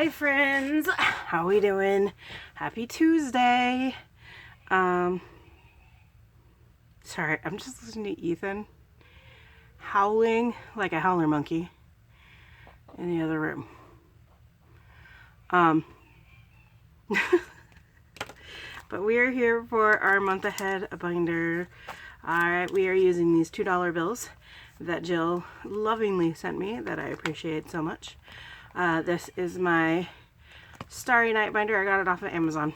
Hi friends, how we doing? Happy Tuesday. Sorry, I'm just listening to Ethan howling like a howler monkey in the other room. But we are here for our month ahead binder. Alright, we are using these $2 bills that Jill lovingly sent me that I appreciate so much. This is my Starry Night binder. I got it off of Amazon.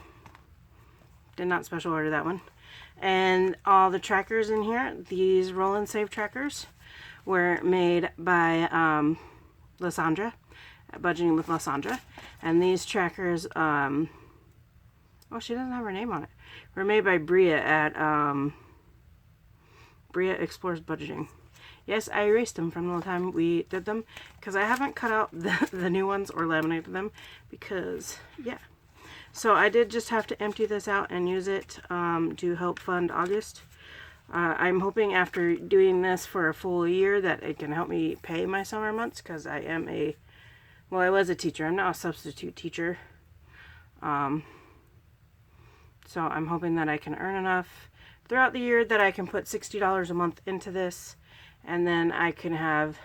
Did not special order that one. And all the trackers in here, these Roll and Save trackers, were made by Lysandra, Budgeting with Lysandra. And these trackers, oh, she doesn't have her name on it, were made by Bria at Bria Explores Budgeting. Yes, I erased them from the time we did them because I haven't cut out the new ones or laminated them because, yeah. So I did just have to empty this out and use it to help fund August. I'm hoping after doing this for a full year that it can help me pay my summer months because I am I was a teacher. I'm now a substitute teacher. So I'm hoping that I can earn enough throughout the year that I can put $60 a month into this. And then I can have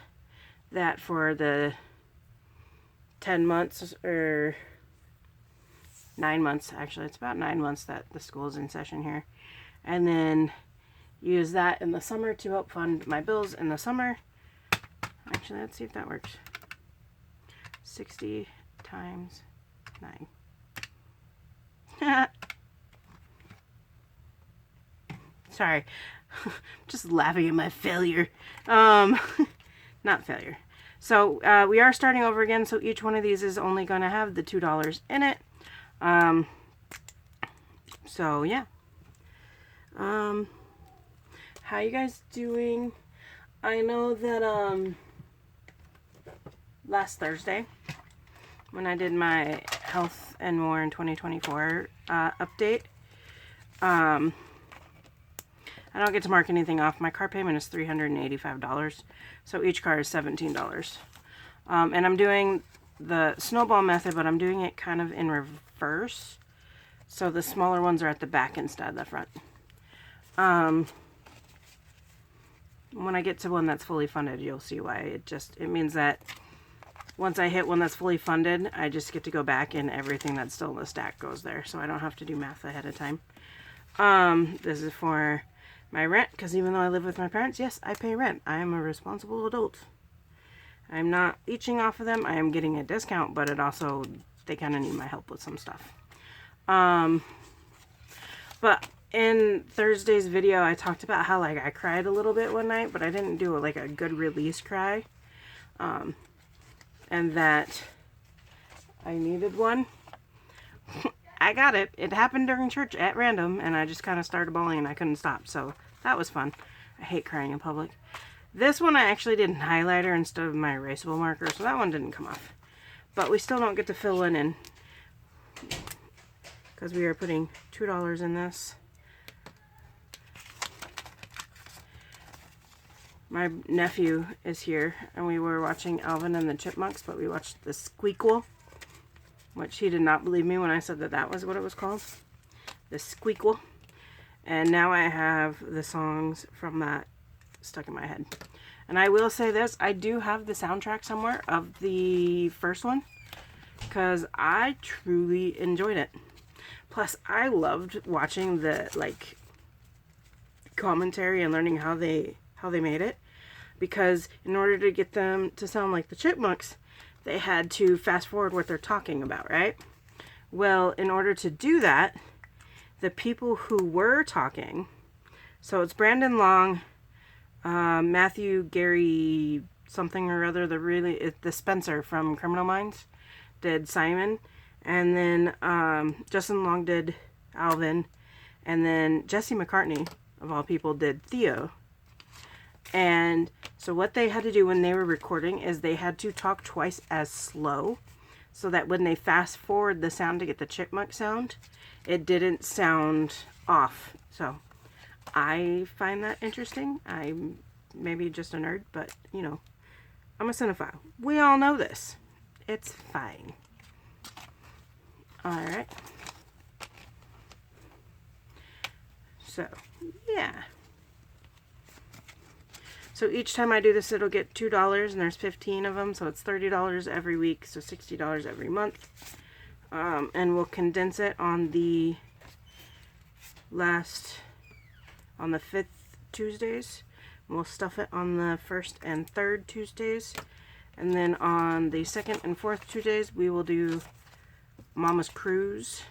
that for the 10 months or 9 months. Actually, it's about 9 months that the school is in session here. And then use that in the summer to help fund my bills in the summer. Actually, let's see if that works. 60 times 9. Sorry. Just laughing at my failure. Not failure. So we are starting over again, so each one of these is only going to have the $2 in it. So yeah. How you guys doing? I know that last Thursday when I did my Health and More in 2024 update, I don't get to mark anything off. My car payment is $385, so each car is $17. And I'm doing the snowball method, but I'm doing it kind of in reverse. So the smaller ones are at the back instead of the front. When I get to one that's fully funded, you'll see why. It means that once I hit one that's fully funded, I just get to go back and everything that's still in the stack goes there. So I don't have to do math ahead of time. This is for my rent, because even though I live with my parents, yes, I pay rent. I am a responsible adult. I'm not leeching off of them. I am getting a discount, but they kind of need my help with some stuff. But in Thursday's video, I talked about how I cried a little bit one night, but I didn't do a good release cry. And that I needed one. I got it. It happened during church at random, and I just kind of started bawling and I couldn't stop. So that was fun. I hate crying in public. This one I actually did highlighter instead of my erasable marker, so that one didn't come off. But we still don't get to fill one in because we are putting $2 in this. My nephew is here, and we were watching Alvin and the Chipmunks, but we watched the Squeakquel, which he did not believe me when I said that was what it was called. The Squeakquel. And now I have the songs from that stuck in my head. And I will say this, I do have the soundtrack somewhere of the first one, because I truly enjoyed it. Plus, I loved watching the commentary and learning how they made it, because in order to get them to sound like the Chipmunks, they had to fast forward what they're talking about, right? Well, in order to do that, the people who were talking, so it's Brandon Long, Matthew Gary something or other, the Spencer from Criminal Minds did Simon, and then Justin Long did Alvin, and then Jesse McCartney, of all people, did Theo. And so what they had to do when they were recording is they had to talk twice as slow so that when they fast forward the sound to get the chipmunk sound, it didn't sound off. So I find that interesting. I'm maybe just a nerd, but I'm a cinephile. We all know this. It's fine. Alright. So, yeah. So each time I do this, it'll get $2, and there's 15 of them, so it's $30 every week, so $60 every month. And we'll condense it on the on the 5th Tuesdays. We'll stuff it on the 1st and 3rd Tuesdays. And then on the 2nd and 4th Tuesdays, we will do Mama's Cruise.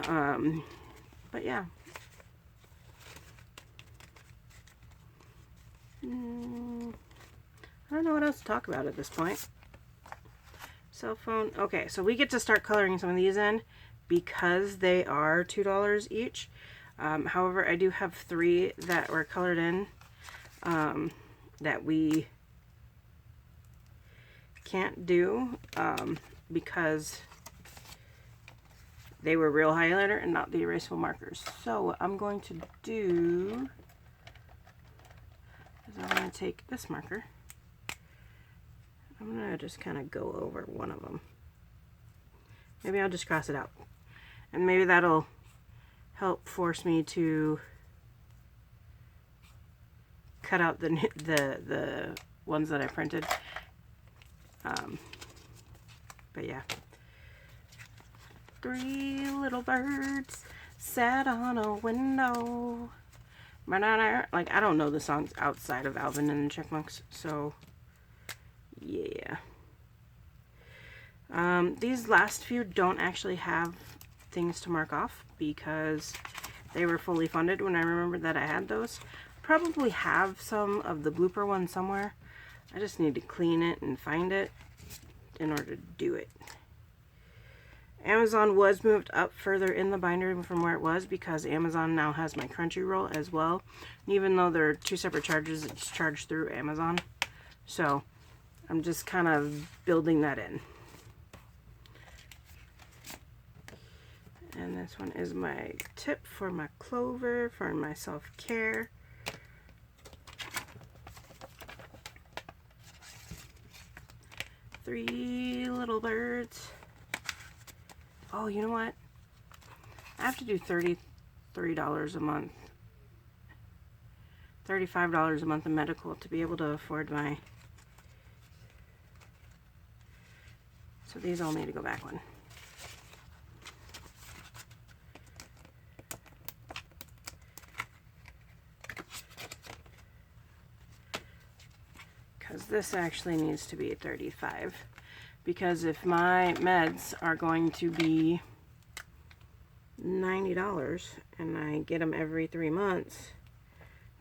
But yeah. I don't know what else to talk about at this point. Cell phone. Okay, so we get to start coloring some of these in because they are $2 each. However, I do have 3 that were colored in that we can't do because they were real highlighter and not the erasable markers. So what I'm going to do is I'm going to take this marker. I'm going to just kind of go over one of them. Maybe I'll just cross it out. And maybe that'll help force me to cut out the ones that I printed. But yeah. 3 little birds sat on a window. Like, I don't know the songs outside of Alvin and the Chipmunks, so yeah. These last few don't actually have things to mark off because they were fully funded when I remembered that I had those. Probably have some of the blooper ones somewhere. I just need to clean it and find it in order to do it. Amazon was moved up further in the binder from where it was because Amazon now has my Crunchyroll as well. And even though they're 2 separate charges, it's charged through Amazon. So I'm just kind of building that in. And this one is my tip for my clover, for my self-care. Three little birds. Oh, you know what? I have to do $33 a month. $35 a month in medical to be able to afford my... So these all need to go back one. Because this actually needs to be $35. Because if my meds are going to be $90 and I get them every 3 months,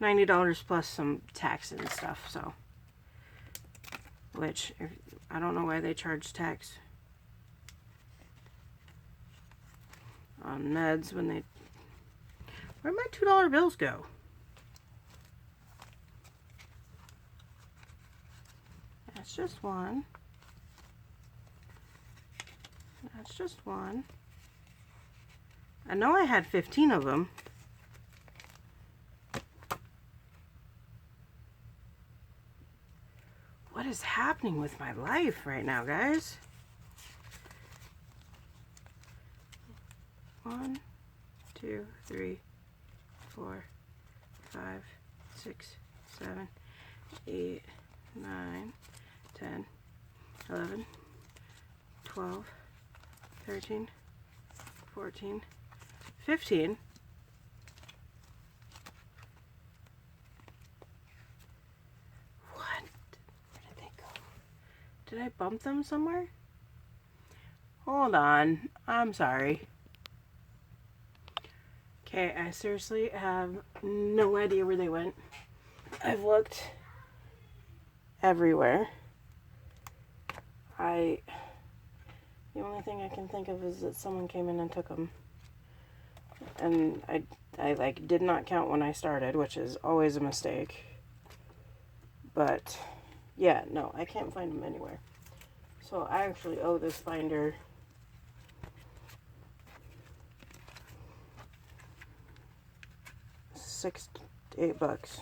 $90 plus some tax and stuff, so. Which, I don't know why they charge tax on meds when they... Where'd my $2 bills go? That's just one. That's just one. I know I had 15 of them. What is happening with my life right now, guys? 1, 2, 3, 4, 5, 6, 7, 8, 9, 10, 11, 12, 13, 14, 15. What? Where did they go? Did I bump them somewhere? Hold on. I'm sorry. Okay, I seriously have no idea where they went. I've looked everywhere. The only thing I can think of is that someone came in and took them. And I like did not count when I started, which is always a mistake. But yeah, no, I can't find them anywhere. So I actually owe this binder $6 to $8.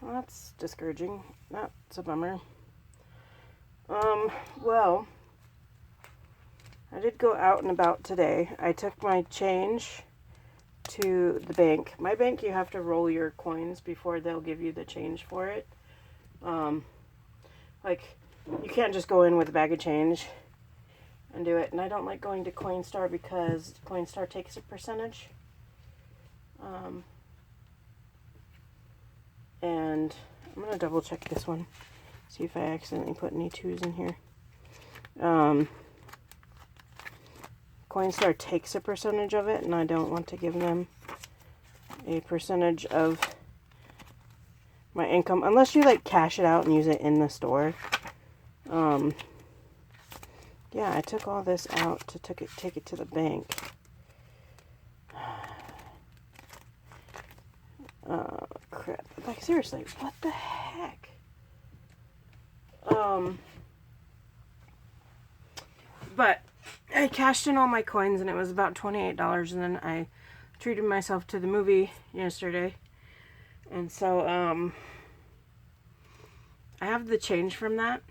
Well, that's discouraging. That's a bummer. Well, I did go out and about today. I took my change to the bank. My bank, you have to roll your coins before they'll give you the change for it. Like, you can't just go in with a bag of change and do it. And I don't like going to Coinstar because Coinstar takes a percentage. And I'm going to double check this one. See if I accidentally put any 2s in here. Coinstar takes a percentage of it, and I don't want to give them a percentage of my income. Unless you, like, cash it out and use it in the store. Yeah, I took all this out to take it to the bank. Crap. Like, seriously, what the heck? But I cashed in all my coins, and it was about $28, and then I treated myself to the movie yesterday. And so, I have the change from that.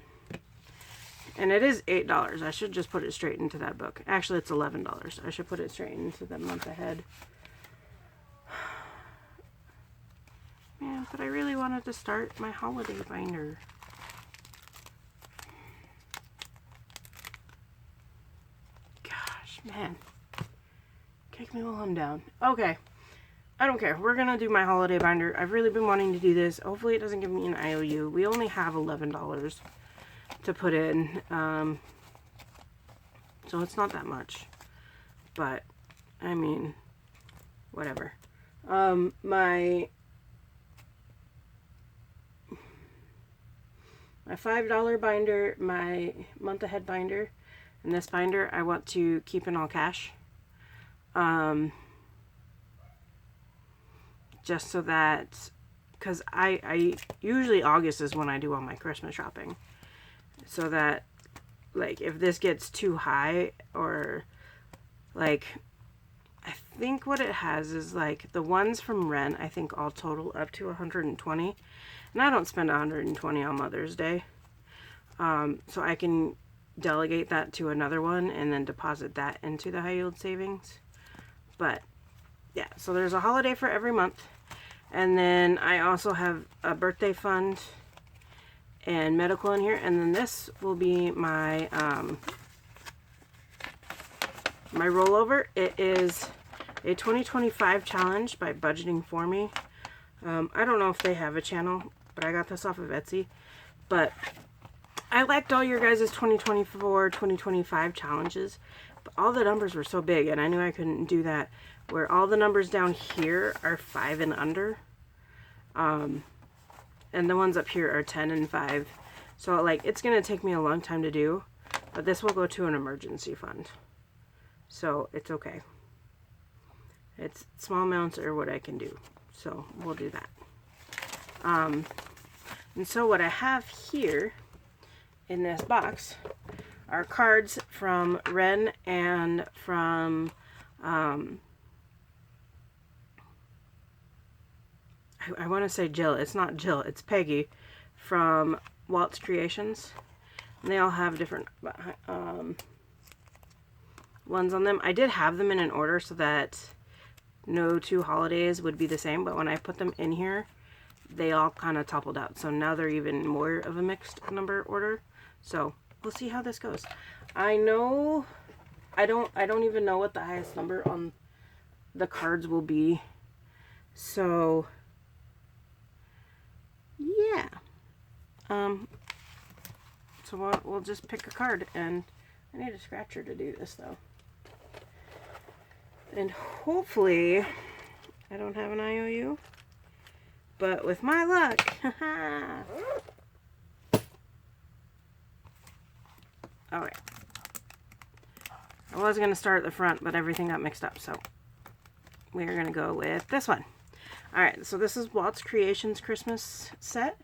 And it is $8. I should just put it straight into that book. Actually, it's $11. I should put it straight into the month ahead. Man, but I really wanted to start my holiday binder. Gosh, man. Kick me while I'm down. Okay. I don't care. We're going to do my holiday binder. I've really been wanting to do this. Hopefully it doesn't give me an IOU. We only have $11 to put in. So it's not that much. But, I mean, whatever. My $5 binder, my month ahead binder, and this binder I want to keep in all cash. Just so that, because I usually August is when I do all my Christmas shopping. So that, like, if this gets too high, or, like, I think what it has is, like, the ones from Ren, I think all total up to $120. And I don't spend $120 on Mother's Day. So I can delegate that to another one and then deposit that into the high yield savings. But, yeah, so there's a holiday for every month. And then I also have a birthday fund and medical in here. And then this will be my, my rollover. It is a 2025 challenge by Budgeting For Me. I don't know if they have a channel, but I got this off of Etsy. But I liked all your guys' 2024, 2025 challenges. But all the numbers were so big, and I knew I couldn't do that. Where all the numbers down here are 5 and under. And the ones up here are 10 and 5. So, like, it's going to take me a long time to do. But this will go to an emergency fund. So, it's okay. It's small amounts are what I can do. So, we'll do that. And so what I have here in this box are cards from Ren and from, I want to say Jill. It's not Jill. It's Peggy from Walt's Creations. And they all have different ones on them. I did have them in an order so that no two holidays would be the same. But when I put them in here, they all kind of toppled out. So now they're even more of a mixed number order. So we'll see how this goes. I know, I don't even know what the highest number on the cards will be. So yeah. So we'll just pick a card, and I need a scratcher to do this though. And hopefully I don't have an IOU. But with my luck, alright. I was going to start at the front, but everything got mixed up, so we're going to go with this one. Alright, so this is Walt's Creations Christmas set,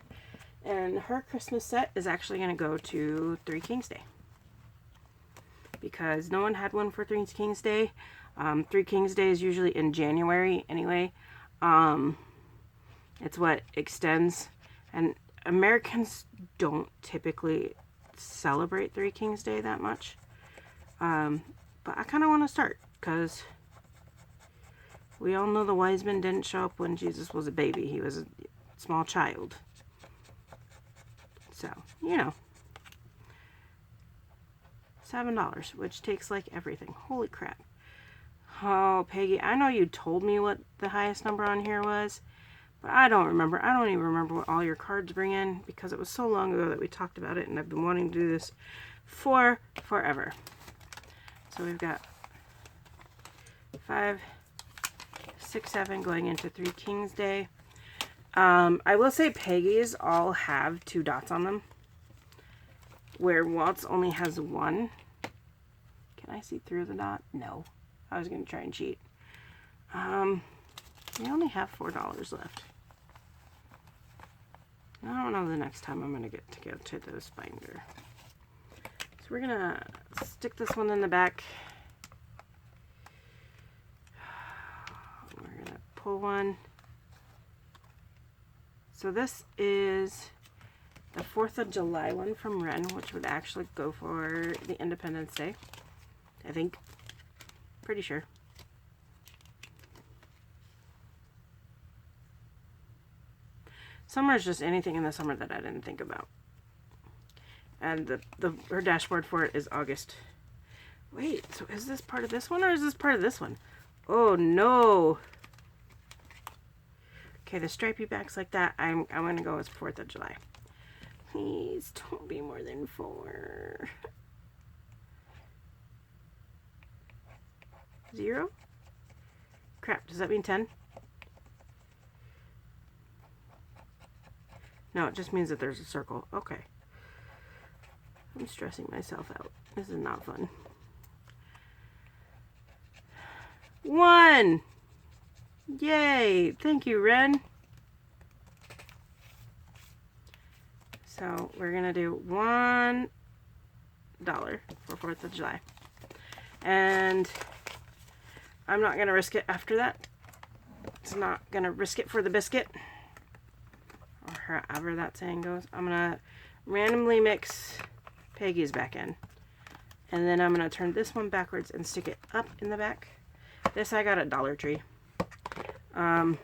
and her Christmas set is actually going to go to Three Kings Day. Because no one had one for Three Kings Day. Three Kings Day is usually in January anyway. It's what extends And Americans don't typically celebrate Three Kings Day that much. But I kind of want to start, because we all know the wise men didn't show up when Jesus was a baby. He was a small child. So, you know. $7, which takes like everything. Holy crap. Oh, Peggy, I know you told me what the highest number on here was, but I don't remember. I don't even remember what all your cards bring in, because it was so long ago that we talked about it, and I've been wanting to do this for forever. So we've got 5, 6, 7 going into Three Kings Day. I will say Peggy's all have 2 dots on them, where Walt's only has 1. Can I see through the dot? No. I was going to try and cheat. We only have $4 left. I don't know the next time I'm going to get to go to this binder. So we're going to stick this one in the back. We're going to pull one. So this is the 4th of July one from Ren, which would actually go for the Independence Day, I think. Pretty sure. Summer is just anything in the summer that I didn't think about. And her dashboard for it is August. Wait, so is this part of this one, or is this part of this one? Oh no. Okay, the stripy backs like that, I'm gonna go as 4th of July. Please don't be more than 4. 0? Crap, does that mean 10? No, it just means that there's a circle. Okay. I'm stressing myself out. This is not fun. 1! Yay! Thank you, Ren. So we're gonna do $1 for 4th of July. And I'm not gonna risk it after that. It's not gonna risk it for the biscuit, or however that saying goes. I'm gonna randomly mix Peggy's back in, and then I'm gonna turn this one backwards and stick it up in the back. This I got at Dollar Tree. And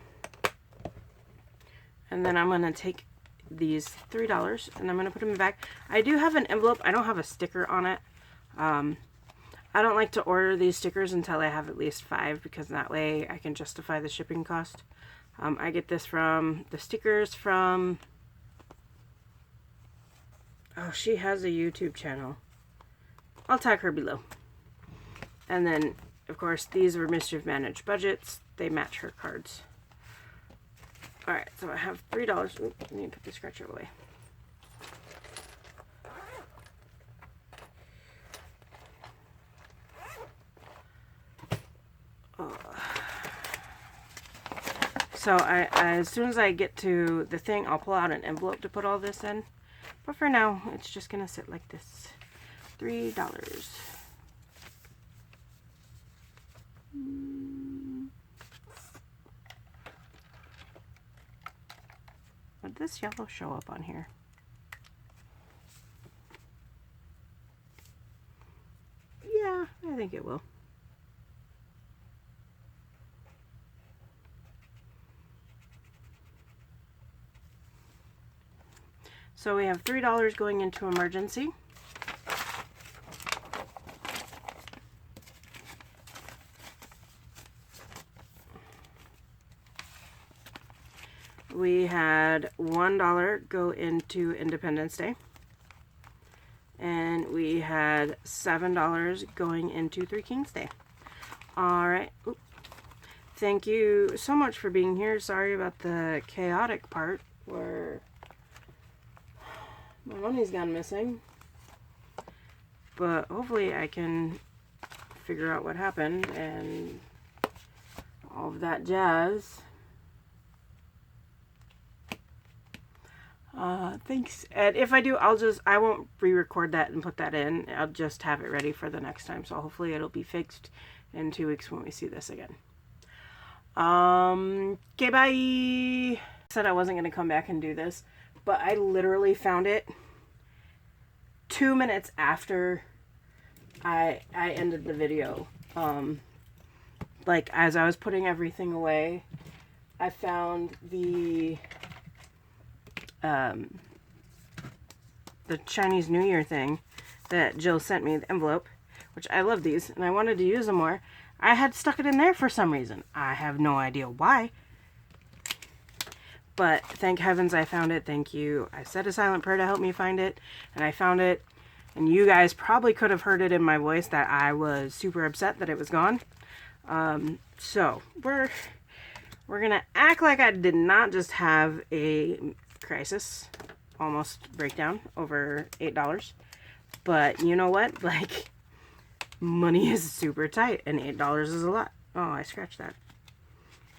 then I'm gonna take these $3 and I'm gonna put them in the back. I do have an envelope. I don't have a sticker on it. I don't like to order these stickers until I have at least 5, because that way I can justify the shipping cost. I get this from the stickers from, oh, she has a YouTube channel. I'll tag her below. And then, of course, these were Mischief Managed Budgets. They match her cards. Alright, so I have $3. Oops, I need to put the scratcher away. So as soon as I get to the thing, I'll pull out an envelope to put all this in. But for now, it's just going to sit like this. $3. Would this yellow show up on here? Yeah, I think it will. So we have $3 going into emergency. We had $1 go into Independence Day. And we had $7 going into Three Kings Day. Alright. Thank you so much for being here. Sorry about the chaotic part where my money's gone missing. But hopefully I can figure out what happened and all of that jazz. Thanks. And if I do, I won't re-record that and put that in. I'll just have it ready for the next time. So hopefully it'll be fixed in 2 weeks when we see this again. Okay, bye. I said I wasn't going to come back and do this, but I literally found it 2 minutes after I ended the video. Like as I was putting everything away, I found the Chinese New Year thing that Jill sent me, the envelope, which I love these, and I wanted to use them more. I had stuck it in there for some reason. I have no idea why. But thank heavens I found it. Thank you. I said a silent prayer to help me find it, and I found it. And you guys probably could have heard it in my voice that I was super upset that it was gone. So we're gonna act like I did not just have a crisis, almost breakdown over $8. But you know what? Like, money is super tight, and $8 is a lot. Oh, I scratched that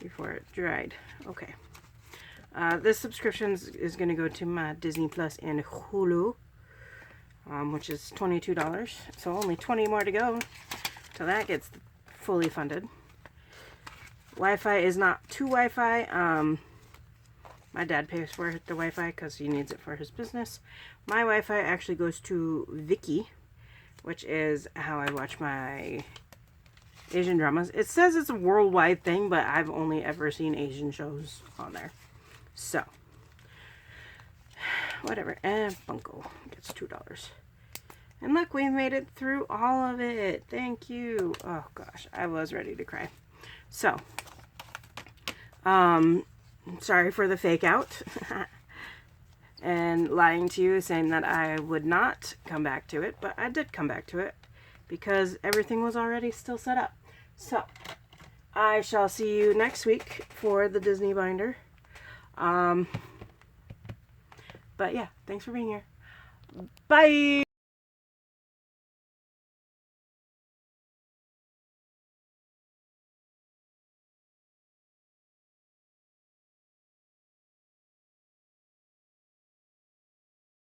before it dried. Okay. This subscription is going to go to my Disney Plus and Hulu, which is $22. So only 20 more to go till that gets fully funded. Wi-Fi is not to Wi-Fi. My dad pays for the Wi-Fi because he needs it for his business. My Wi-Fi actually goes to Viki, which is how I watch my Asian dramas. It says it's a worldwide thing, but I've only ever seen Asian shows on there. So, whatever. And Funko gets $2. And look, we made it through all of it. Thank you. Oh gosh, I was ready to cry. So, sorry for the fake out and lying to you, saying that I would not come back to it, but I did come back to it because everything was already still set up. So, I shall see you next week for the Disney binder. But yeah, thanks for being here. Bye!